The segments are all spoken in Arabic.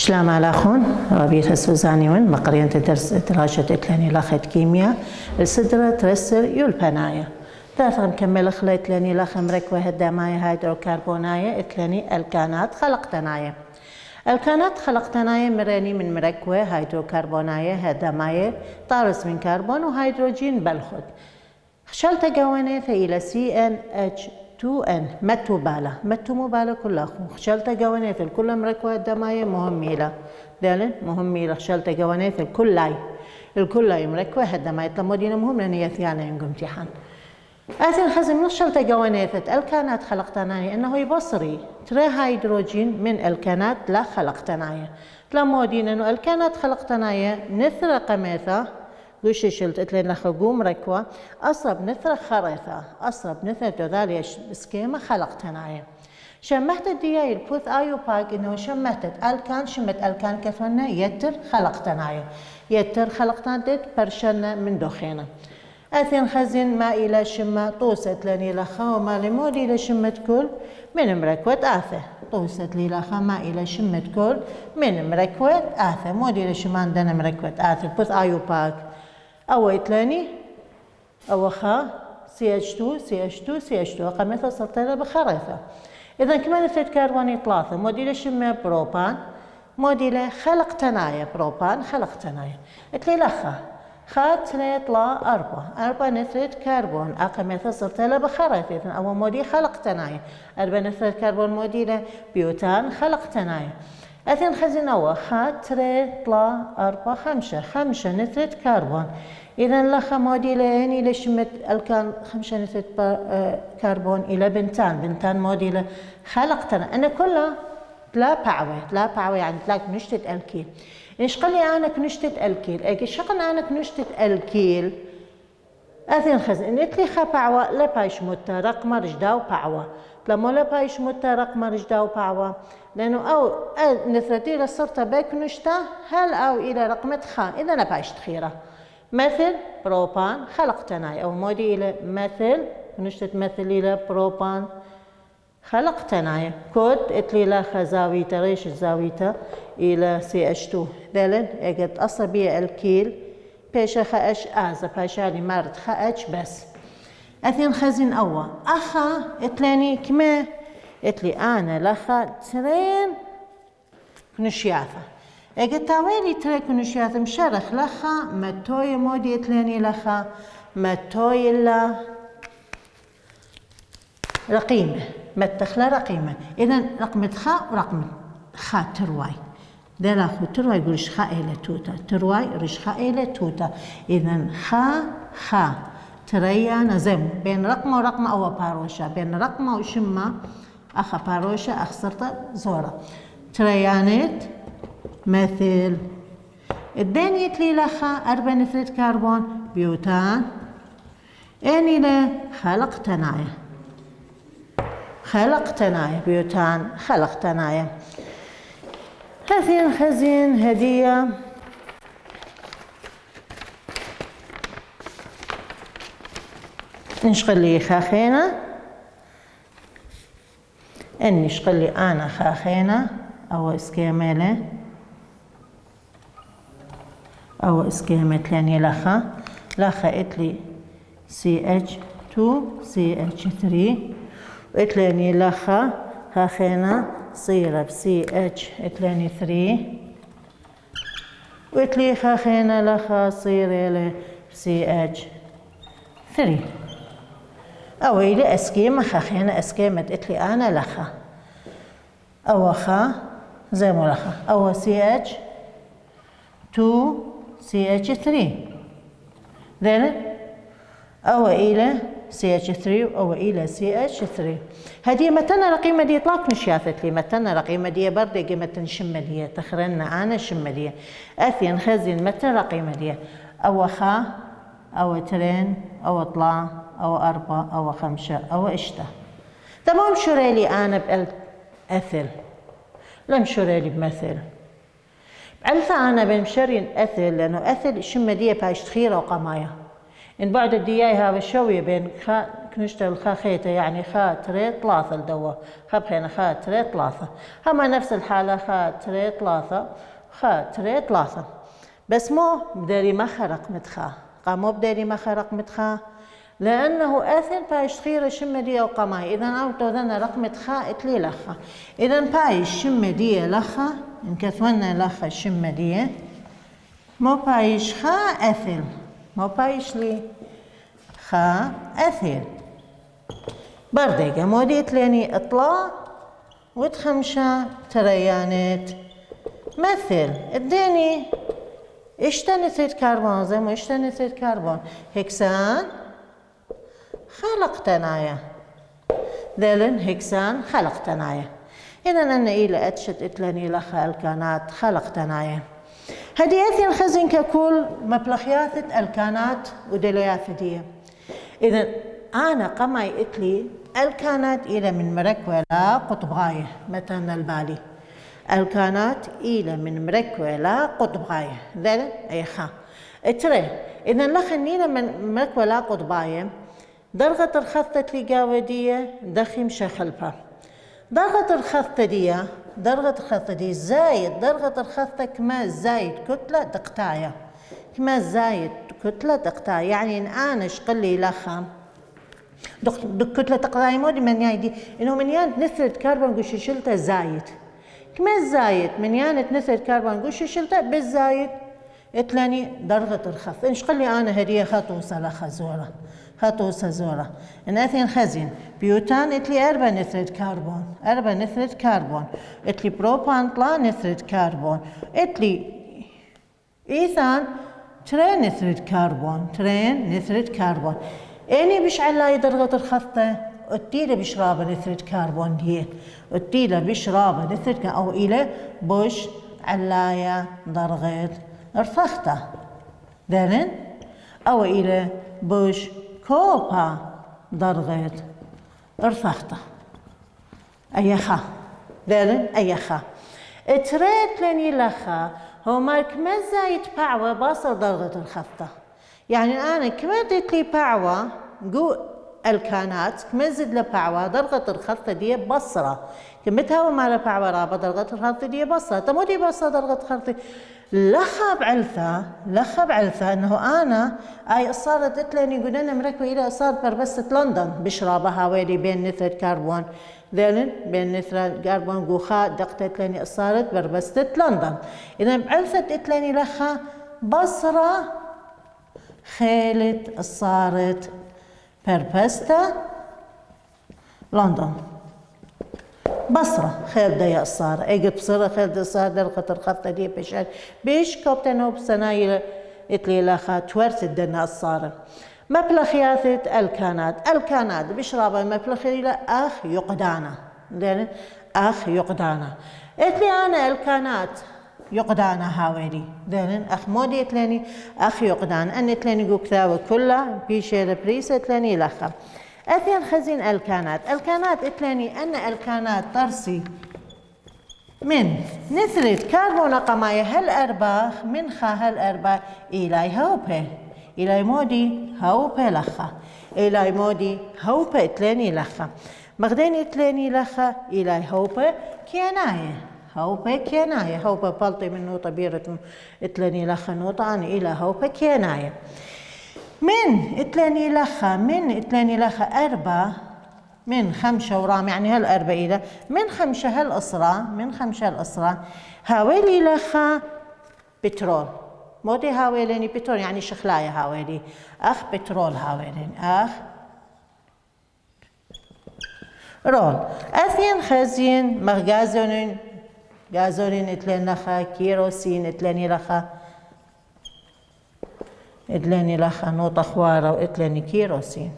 شلام علاخون ربيع سوزانيون مقرية درس دراسة إتلاني لاخت كيمياء السدرة ترسر يولبناية دافع مكمل خليت لاني لاخم ركوة هداماية هيدروكربوناية إتلاني الكانات خلقتناية الكانات خلقتناية مراني من مركوة هيدروكربوناية هداماية طارس من كربون وهيدروجين بالخد خشلت جوانيث إلى CnH2n متو مبالة كلها خشلت جوانيث الكل مركوة هداماية مهميلة دالن مهميلة خشلت جوانيث الكل مركوة هداماية تلمودين مهم لأن يثيانا ينقم امتحان أثن خزم نشلت جوانيثة الكانات خلقتناية إنه يبصري ترى هيدروجين من الكانات لا خلقتناية تلمودين إنه الكانات خلقتناية نثر قميثة دوشي شلت اتلين لخ قوم ركوة أصرب نثر خريثة أصرب نثر تذالي سكيمة خلقتناية شمهت دياي البوث آيو باك إنه شمهت الكان شمت الكان كثرنا يتر خلقتناية يتر خلقتناية برشنا من دخينا أثين خزين ما إلى شمة طوست لني لخا وما لمودي إلى شمة كل من مركوة آثة طوست لي لخا ما إلى شمة كل من مركوة آثة مودي إلى شمة عندنا مركوة آثة بوث آيو باك أو إتلاني أو خا CH2 قميثة سلطينة بخريطة إذا كمان نثيت كربوني ثلاثة مودي إلى شمة بروبان مودي إلى خلقتناية بروبان خلقتناية إتلي لخا خات ثلاث لا أربعة نثرت كربون أقميثة سلطينة بخريطة أو مودي خلقتناية 4 نثرت كربون مودي إلى بيوتان خلقتناية أثين خزين أول خات 3 لا 4 5 نثرت كربون إذا لخا مودي لين إلى شمت الكان 5 نثرت كربون إلى بنتان مودي إلى خلقتنا أنا كلها لا باعوي يعني تلاقي نشتت الكيل إيش قال لي أنا كنشتت الكيل أجي شقن أنا كنشتت الكيل أثين خزين إتلي خا باعوا لا بايش متى رقم رجداو باعوا لما لا بايش متى رقم رجداو باعوا لأنه أو نثرتي لصرت باك نشتا هل أو إلى رقمة خا إذا لا بايش تخيرة مثل بروبان خلقتناي أو مودي إلى مثل نشتت مثل إلى بروبان خلقتناي كود إتلي لا خزاويتا ريش الزاويتا إلى CH2 دلن أجد أصبية الكيل بيش خاش باشالي مرد خاش بس أثين خزين أول أخا إتلاني كما إتلي أنا لخا ترين كنشياثة أجد تاويلي ترين كنشياثة مشارخ لخا متوي مودي إتلاني لخا متوي لا رقيمة متخلا رقيمة إذا رقم خا ورقم خا ترواي دلا خو ترواي يقولش خا إلى توتا ترواي رش خا إلى توتا إذا خا تريانا زم بين رقم ورقم أو باروشة بين رقم وشمة أخا باروشة أخسرت زورة تريانت مثل الدنيت لي لخا 4 نثرت كربون بيوتان إني له خلقتناية بيوتان خلقتناية هذين خزين هدية نشغل لي خاخينا نشغل لي أنا خاخينا أو إسكيميلة أو إسكيمت لاني لخا إتلي CH2 CH3 إتلاني لخا خاخينا صيرة CH إتلاني 3 وإتلي خاخينا لخا صيرة CH 3 أو إلي أسكيمة خاخينا أسكيمة إتلي أنا لخا أو خا زي ما لخا أو CH 2 CH 3 ذلك أو إلى CH3 أو إلى CH3 هذه متنا رقيمة دي طلاق نشياثت لي متنا رقيمة دي برد قيمة شمة دي تخرنا أنا شمة دي أثين خزين متنا رقيمة دي أو خا أو 2 أو طلا أو 4 أو 5 أو إشتا تمام شريلي أنا بأثل لم شريلي بمثل بعلثة أنا بمشرين أثل لأنه أثل شمة دي باش تخيرة وقماية إن بعد الدياي هذا شوية بين نشتغل خا خيتا يعني خا تري ثلاثة لدوا خا بخينا خا تري ثلاثة هما نفس الحالة خا تري ثلاثة خا تري ثلاثة بس مو بداري مخا رقم خا مو بداري مخا رقم خا لأنه أثر بايش خيرة شمدية وقماي إذا أوتو ذنا رقم خا اتلي لخا إذا بايش شمدية لخا انكثونا لخا شمدية مو بايش خا أثل مو بايش لي خا أثل بردقة موديت لاني اطلع وتخمشة تريانت مثل اديني اشتا نثرة كربون زي ما اشتا نثرة كربون هكسان خلقتنايا ذلن هكسان خلقتنايا إذا أنا إلى أتشت إتلاني لخا الكانات خلقتنايا هدي أثين خزين ككل مبلغياثة الكانات ودلياثة دي إذا أنا قماي إتلي الكانات إلى من مرك ولا قطبغاية مثلا البالي الكانات إلى من مرك ولا قطبغاية ذلك أي خا اتري إذا لخنينا من مرك ولا قطباية درجة الخطة تلقاودية دخيم شخلفة درجة الخطة دي زايد درجة الخطة كما زايد كتلة دقتاية كما زايد كتلة دقتاية يعني إن أنا شقلي لخا كتلة دقتاية مودي من يايدي إنه من يانت نثرة كربون قوش شلته زايد كما زايد من يانت نثرة كربون قوش شلته بالزايد اتلاني درجة الخطة إنش قلي أنا هدية خطوصة لخا زورة خطوصة زورة إن أثين خزين بيوتان اتلي 4 نثرة كربون اتلي بروبان طلع نثرة كربون اتلي إيثان 3 نثرة كربون إني بش علاي درجة الخطة اتيلا بشرابة نثرة كربون دي اتيلا بشرابة نثرة أو إلى بش علايا درجة الخطة ذلك أو إلى بش كوبا درجة ارفخته أيخا ذلك أيخا اتريت لني لخا هو مالك مزا يتبعوى باصل درجة الخطة يعني أنا كمدت لي بعوى جو الكانات كمزد لبعوى درجة الخطة دي بصرة كمتها وما لبعوى رابط درجة الخطة دي بصرة تمودي بصرة درجة الخطة لخا بعلثة انه انا اي صارت اتلاني يقولنا مركبه الى صارت بربسة لندن بشرابها ويلي بين نثرة كربون ذلك بين نثرة كربون قوخا دقت لاني صارت بربسة لندن اذا بعلثة اتلاني لخا بصرة خيلت صارت بربسة لندن بصرة خيل ديا الصار اجت بصرة خيل ديا الصار دلقة الخطة دي بشال بيش كوبتنو بسنايل اتلي لخا تورث الدنا الصار مبلخياثة الكانات بشرابة مبلخي اخ يقدانا لان اخ يقدانا اتلي انا الكانات يقدانا هاويلي لان اخ مودي اتلاني اخ يقدانا ان اتلاني قو كثاوة كلها بيشي البريسة اتلاني لخا أثين خزين الكانات اتلاني أن الكانات ترسي من نثرة كربون قماية هالأرباخ من خا هالأرباخ إلى هوبة إلى مودي هوبة لخا إلى مودي هوبة اتلاني لخا مغدين اتلاني لخا إلى هوبة كيناية هوبة بلطي من نوطة بيرة اتلاني لخا نوطة أنا إلى هوبة كيناية من اتلاني لخا 4 من 5 ورام يعني هالأربع إلى من 5 هالأسرة هاويلي لخا بترول مودي هاويليني بترول يعني شخلاية هاويلي أخ بترول هاويلين أخ رول أثين خزين مغازونين غازولين اتلاني لخا كيروسين اتلاني لخا نوطة خوارة واتلاني كيروسين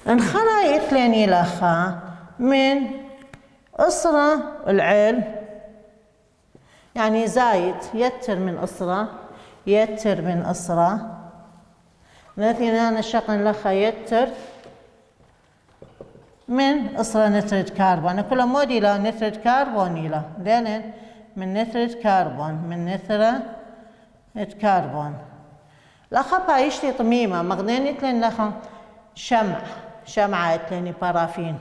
انخلا اتلاني لخا من أسرة العل يعني زايد يتر من أسرة مثلا أنا شقن لخا يتر من أسرة نثرة كربون أنا كل مودي لا نثرة كربون إلى لأن من نثرة كربون لخا بايشتي طميمة مغنين يتلين لخا شمعة يتليني بارافين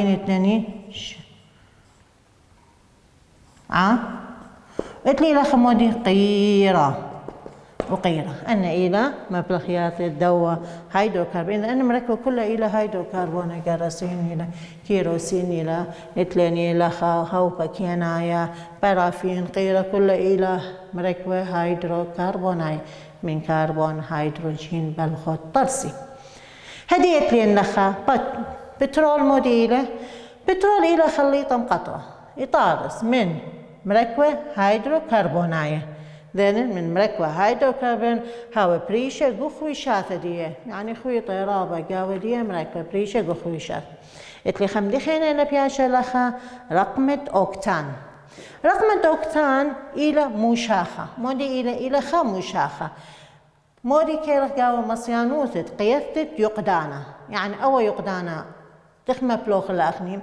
يتليني اتلي لخا مودي قيرة وقيرة أن إلى مبلغيات الدواء هيدروكربون لأن مركبة كلها إلى هيدروكربون جراسين إلى كيروسين إلى إتلين إلى خوفا كينايا بارافين قيرة كلها إلى مركبة هيدروكربوناي من كربون هيدروجين بالخط طرسي هدي إتلين لخا بترول مودي إلى بترول إلى خليطة مقطرة يطارس من مركبة هيدروكربوناية ذن من مركبة هيدروكربون هاو بريشة قخويشات ديه يعني خوي طيرابة قاوة ديه مركبة بريشة قخويشات اتلي خمدي خينا لبياشة لخا رقمة أوكتان رقمة أوكتان إلى مشاخة مودي إلى خا مشاخة مودي كيرخ قاوة مصيانوثت قيثت يقدانا يعني أو يقدانا تخمة بلوخ الأخني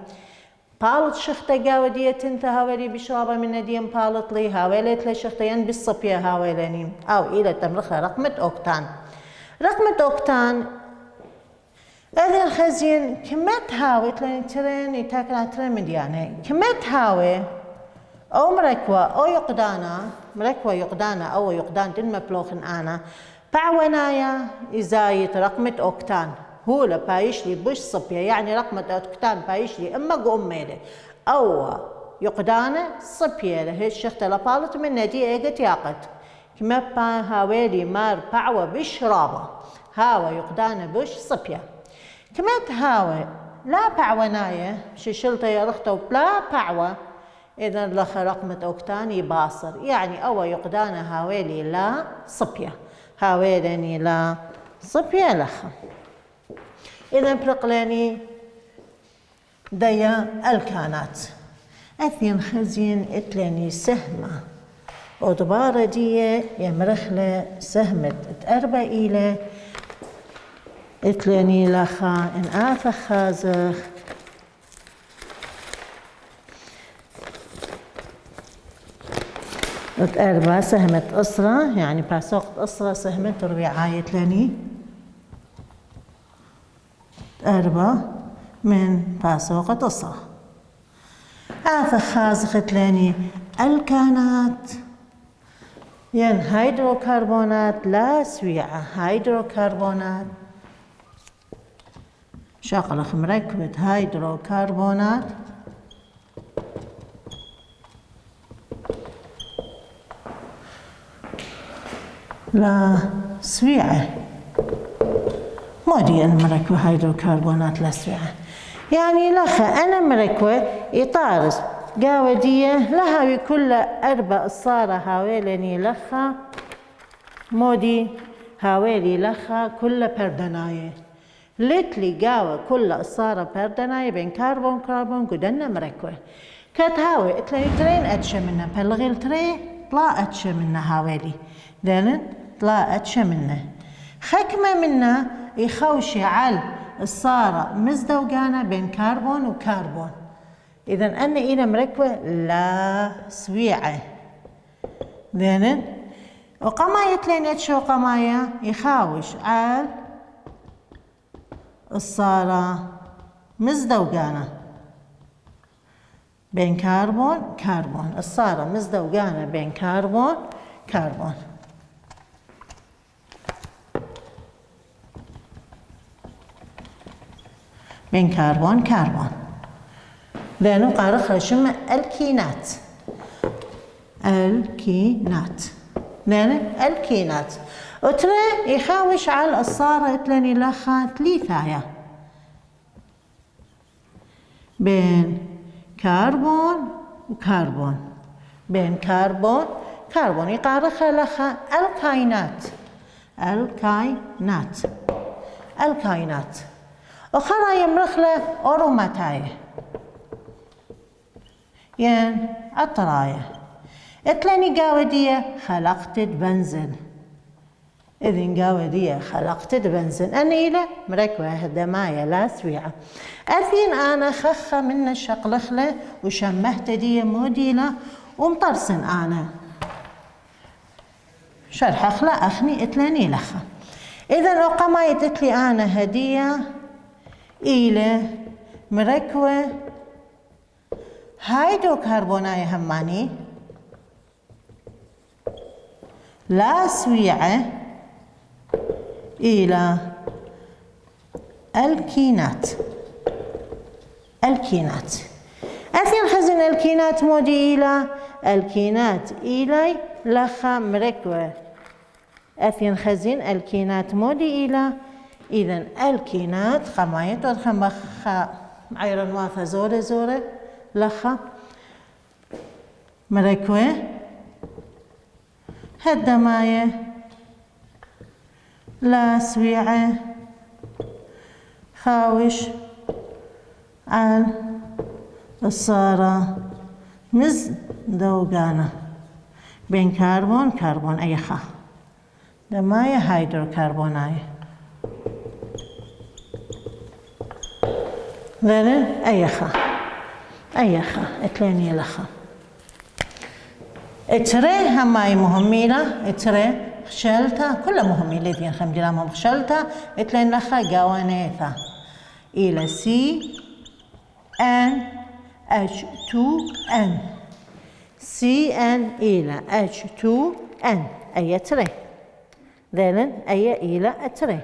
بالط شخته قاوة ديه تنتا هاولي بشرابة من ديم بالط لي هاوليت لي شختين بالصبية هاولاني أو إلى تمرخة رقمة أوكتان رقمة أوكتان هذا الخزين كمت هاوي تلين ترين يتاكل ترين مديانة كمت هاوي أو مركوة أو يقدانا مركوة يقدانا أو يقدان دين مبلوخن أنا بعونايا إزايت رقمة أوكتان هو لا بايش لي بش صبية يعني رقمة أوكتان بايش لي إما قوم ميلي أو يقدانا صبية لهي الشخت لبالت من ندي إيقت ياقت كما با هاويلي مار بعوة بشرابة هاوى يقدانا بش صبية كما تهاوي لا بعوناية شلطة يرختو بلا بعوة إذا لخ رقمة أوكتان يباصر يعني أو يقدانا هاويلي لا صبية هاويلني لا صبية لخ إذا برقلاني ديا الكانات أثين خزين إتلاني سهمة ودبارة دي يمرخلة سهمة تقربة إلى إتلاني لخا إن آفة خازخ تقربة سهمة أسرة يعني باسوقت أسرة سهمة ربيعاية لاني تقربة من باسوقت أسرة آفة خازخ إتلاني الكانات ين هيدروكربونات لا سويعة هيدروكربونات شغلة مركبة هيدروكربونات لا سويعة مودي المركبة هيدروكربونات لا سويعة يعني لخا أنا مركبة يطارس قاودية لها بكل أربع الصارة هاويلني لخا مودي هاويلي لخا كل بردناية لتلي قاوة كل الصارة بردناية بين كربون قدنا مركبة كتهاوي اتلي ترين أتشى منها بلغيل تري طلع أتشى منها هاويلي دلن طلع أتشى منها خكمة منها يخوشي على الصارة مزدوجانة بين كربون وكربون إذا أنا إلى مركبة لا سويعة ذن وقماية لين أتشو قماية يخاوش على الصارة مزدوجانة بين كربون الصارة مزدوجانة بين كربون بين كربون ذنو قارخ رشم الكينات الكينات وترى يخاوش على الصارة اتلني لخا ثلاثايا بين كربون يقارخ لخا الكاينات وخرا يمرخله أروماتاي ين عطراية اتلاني قاودية خلقت بنزين إذن قاودية خلقت بنزين أنا إلى مركوة هدماية لا سويعة أثين أنا خخة من الشقلخلة وشمهت دي موديلة ومطرسن أنا شرح أخلا أخني إتلاني لخا. إذا وقما يتتلي أنا هدية إلى مركوة هيدروكربوناي هماني لا سويعة إلى الكينات. أثين خزن الكينات مودي إلى الكينات إلى لخا مركوة. أثين خزن الكينات مودي إلى إذن الكينات خمايت والخمخا عيرن واثا زورة لخا مركوة هدماية لا سويعة خاوش على الصارة مز دوغانا بين كربون أي خا دماية هيدروكربوناي ذلك أي خا اتلاني لخا. اتري هماي مهميلة اتري خشلتا كل مهمي لذين خم جرامهم خشلتا اتلين لخا جوانيثا إلى CnH2n Cn إلى H2n أي تري ذلك أي إلى تري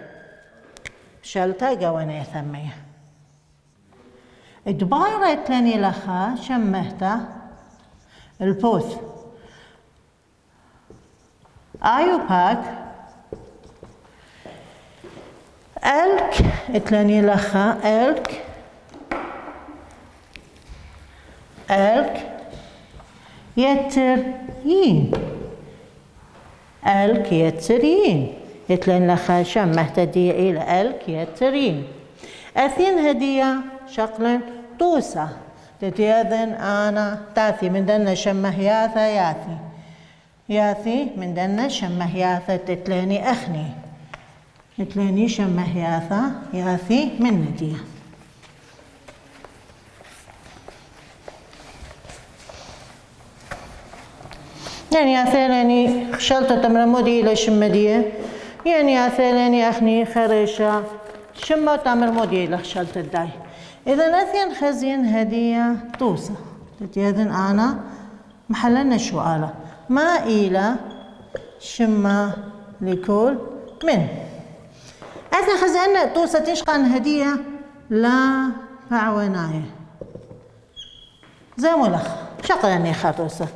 شلتا جوانيثا مية دبايرة اتلاني لخا شمهتا البوث ايوباك الك اتلاني لخا الك يترين اتلاني لخا شمهتا دي الى الك يترين. أثين هدية شقلا طوسة تتيذن أنا تاثي من دنا شمه ياثي من دنا شمه ياثا تتلاني أخني تتلاني شمه ياثي من ندية. يعني ياثيلاني خشلت تمرمودي إلى شمدية يعني ياثيلاني أخني خريشة شمة تامر مودي إلى خشلت الداي. إذا أثين خزين هدية طوسة تتيذن أنا محلنا شوالة ما إلى شمة لكل من أثين خزين طوسة تشقن هدية لا فعوناية زي ملخ شقلني خطوسة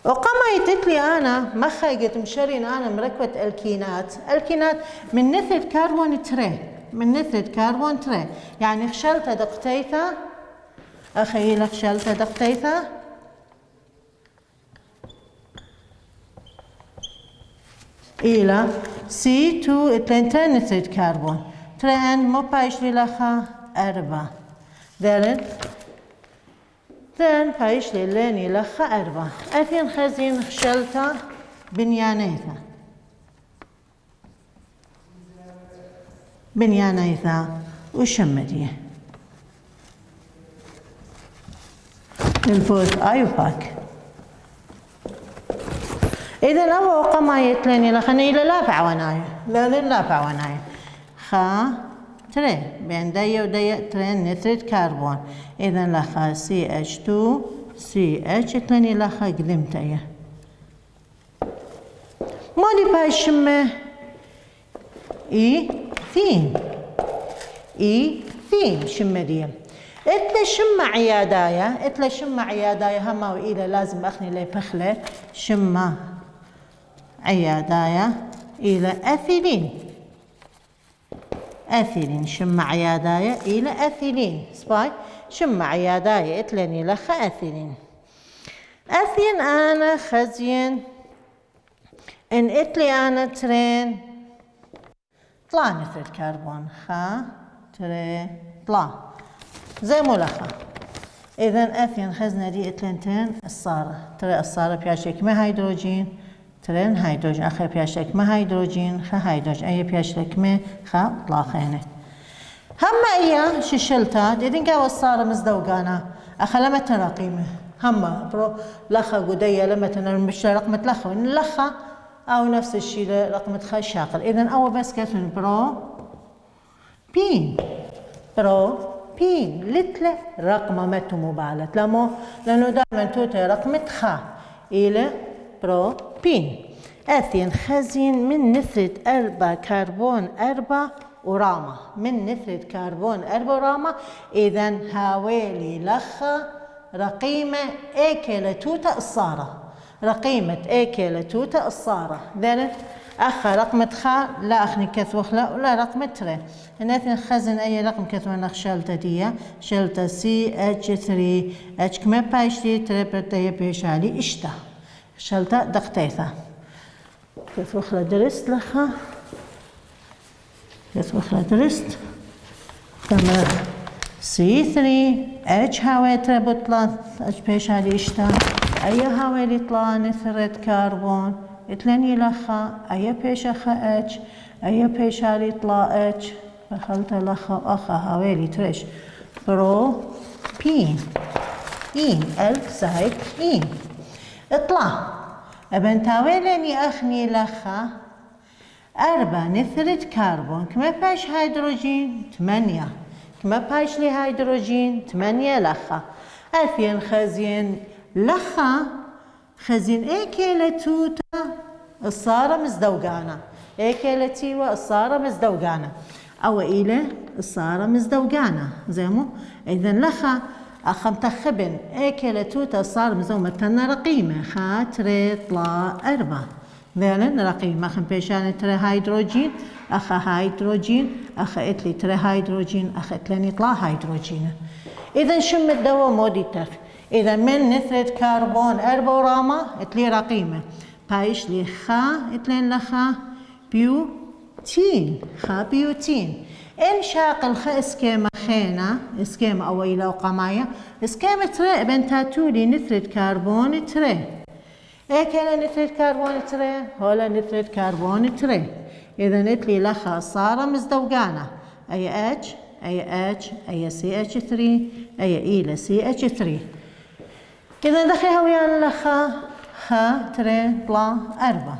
وقما يتتلي أنا مخيقت مشرين أنا مركبة الكينات من نثرة كربون تري يعني خشلتها دقتيثة أخيلة خشلتها دقتيثة إلى C2 اتلنتين نثرة كربون ترين مو بايش للأخا 4 ذلك ذن بايش للاني لأخا 4 أثين خزين خشلتها بنيانيثا وشمدية للفوز ايوباك. إذا لو قما يتلني لخني لا فعوناية لا فعوناية خا تري بين داية وداية ترين نثرة كربون إذا لخا CH2 CH تلني لخا قدمتاية مالي باي شمه إيثين شمدية اتلا شمة عيادايا هما وإلى لازم أخني لي بخلة شمة عيادايا إلى أثيلين شمة عيادايا إلى أثيلين سباي شمة عيادايا اتلاني لخا أثيلين أنا خزين إن اتلي أنا ترين طلع نثرة كربون خا تري طلع زي ملخا. إذا أثين خزنة دي اتلنتين الصارة تري الصارة بياشك ما هيدروجين ترين هيدروجين أخي بياشك ما هيدروجين خا هيدروجين أي بياشك ما خا طلع خينة هم أيا ششلتا ديدين قاوة الصارة مزدوقانا أخلمت تراقيمه هم برو لخا قدية لما مش رقم لخا لخا أو نفس الشيء رقم خا شاقل. إذا أول بس كتن برو بين برو بين لتلة رقم متو مبالت لمو لأنه دائما توتا رقم خا إلى برو بين. أثين خزين من نثرة 4 كربون 4 وراما من نثرة كربون 4 وراما. إذا هاويلي لخا رقيمة إيكيلة توتا الصارة رقيمة إيكيلة توتا الصارة. ذلك أخا رقم خا لا أخني كثوخ لا رقم تري هنا خزن أي رقم كثوخ نخ شلتا ديا شلتا سي اتش 3 اتش كما بايشتي تريبرتايا بيشالي اشتا شلتا دقتيثا كثوخ درست لخا كثوخ درست تمام سي 3 اتش هاوي تربطلا اتش بيشالي اشتا أي هاوي يطلع نثرة كربون اتلاني لخا أي بيش أخا اتش أي بيشالي يطلع اتش فخلت لخا أخا هاويلي تريش برو بين إين ألف زائد إين اطلع أبن تاويلني أخني لخا 4 نثرة كربون كما باش هيدروجين 8 كما باش لي هيدروجين 8 لخا 2000 خزين لخا خزين ايكيلة توتا الصارة مزدوقانة ايكيلة تيوة الصارة مزدوقانة او إلى الصارة مزدوقانة زيمو. اذا لخا اخم تخبن ايكيلة توتا الصارة مزدوقانة رقيمة خاطري طلا 4 ذالن رقيمة خم بيشان ترى هيدروجين اخا هيدروجين اخا اتلي ترى هيدروجين اخا اتلاني طلا هيدروجين. اذا شم الدواء مودي تف. إذا من نثرة كربون 4 وراما اتلي رقيمة بايش لي خا اتلين لخا بيوتين خا بيوتين. إن شاقل خا اسكيما خينا اسكيما أو إلى وقمايا اسكيما تري بنتاتولي نثرة كربون تري إيه كان نثرة كربون تري هولا نثرة كربون تري. إذا اتلي لخا صارة مزدوقانة أي اتش أي اتش أي سي اتش 3 أي إلى سي اتش 3. إذا دخلها ويا لخا خا تري طلا 4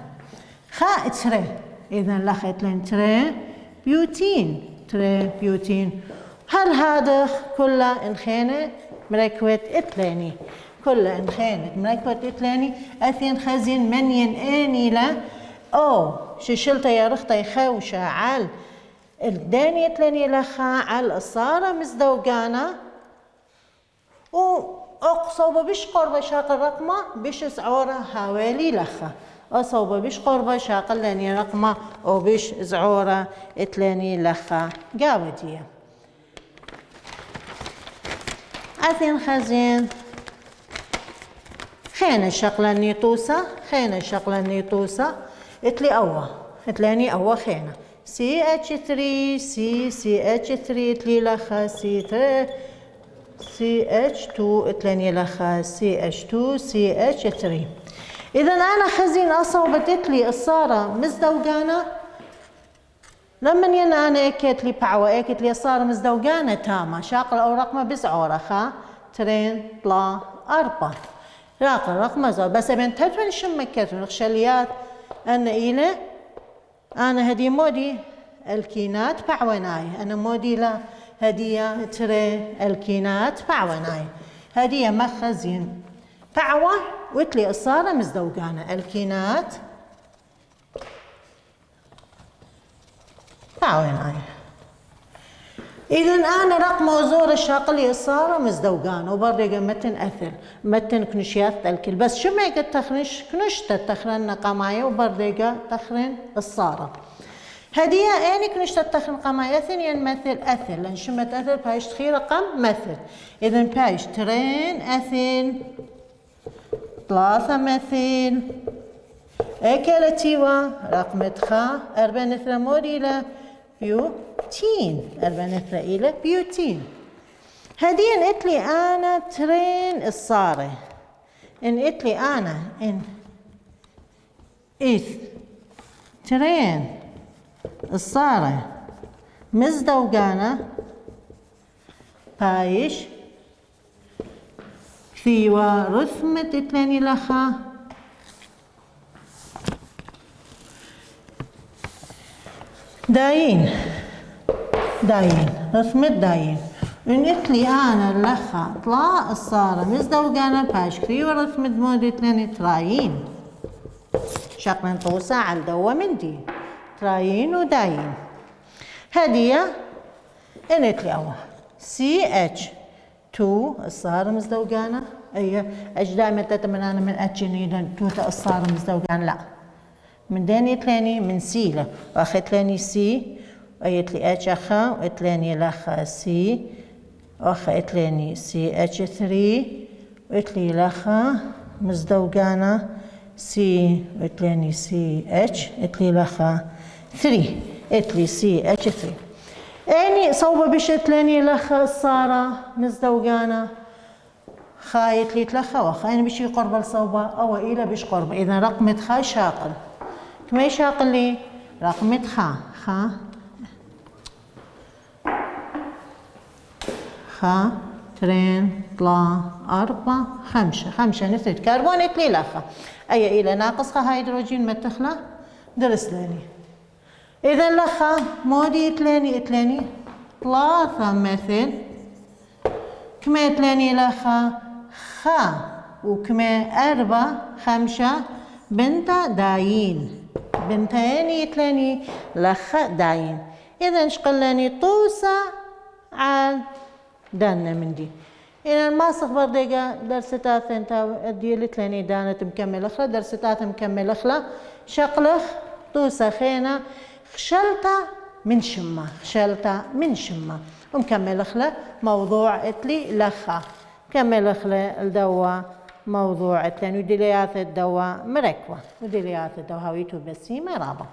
خا تري. إذا لخا تلين تري بيوتين تري بيوتين. هل هذا كله انخينة مركبة اتلاني كله انخينة مركبة اتلاني أثين خزين منين اني لا او شلتا يا رختا يخوشة عال الداني اتلاني لخا على الصارة مزدوقانة و أقصوبة بيش قربة شاقل رقمة بيش زعورة هاويلي لخا أصوبة بيش قربة شاقل لاني رقمة أو بيش زعورة اتلاني لخا قاودية. أثين خزين خينا شقلة نيطوسة خينا شقلة نيطوسة اتلي أوا اتلاني أوا خينا سي اتش 3 سي اتش 3 اتلي لخا سي 3 سي اتش 2 اتلاني لخا سي اتش 2 سي اتش 3. إذا أنا خزين أصوبت اتلي الصارة مزدوقانة لما ينا أنا اكيت لي بعوة اكيت لي الصارة مزدوقانة تامة شاقل أو رقمة بزعورة خا ترين طلا 4 راقل رقمة زو بس أبين تتون شمكتون نخشليات أنا إلى أنا هدي مودي الكينات بعوناي أنا مودي لا هدية تري الكينات بعوناي هدية مخزين بعوة وتلي الصارة مزدوقانة الكينات بعوناي. إذا أنا رقم وزور الشاقلي الصارة مزدوقانة وبرقة متن أثر متن كنشيات الكل بس شو ما يقد تخرش كنشت تخرن قماية وبرقة تخرن الصارة هدية يعني كنشت تخرن قماية ثانيا مثل أثر لأن شمت أثر بايش تخي رقم مثل. إذا بايش ترين أثر 3 مثل اكلتيوا رقم تخا 4 نثرة موديلة بيوتين 4 نثرة إلى بيوتين. هدين اتلي أنا ترين الصارة إن اتلي أنا إن إث ترين الصارة مزدوقانة بايش ثيوا رثمت اتلاني لخا داين رثمت داين ونتلي انا اللخا طلع الصارة مزدوجانا باش ثيوا رثمت مود اتلاني تراين شقلن طوسة على الدوا مندي تراين وداين هدية انتلي اوا سي اتش 2 الصارة مزدوجانا اي اش دائما تتمنى من اتش نيدا 2 الصارة مزدوجانا لا من داني تلاني من سي له واخد لاني سي ايتلي اتش اخا واتلاني لخا سي واخا اتلاني سي اتش 3 واتلي لخا مزدوجانا سي اتلاني سي اتش اتلي لخا 3 اتلي سي اتش 3 اني صوبة بش اتلاني لخا الصارة مزدوجانا خايت لي تلخا وخا يعني بشي قرب الصوبة او الى بش قرب اذا رقمة خا شاقل كما يشاقل لي رقمة خا ترين طلا 4 5 نثرت كربون اتلي لخا اي الى ناقص خا هيدروجين متخلة درس لاني اذا لخا مودي اتلاني 3 مثل كما اتلاني لخا خا وكما 4 5 بنتا داين بنتين يتلاني لخا داين اذا شقلاني طوسة عال دانا من دي إذا ما صخبر ديقا درستات انتا ديالي تلاني دانت مكمل اخلا درستات مكمل اخلا شقلخ طوسة خينا خشلتا من شمة ومكمل اخلا موضوع اتلي لخا كمل اخلا الدوا موضوع اتلاني ودليات الدوا مركوة ودليات الدوا هاويتو بسيمة رابا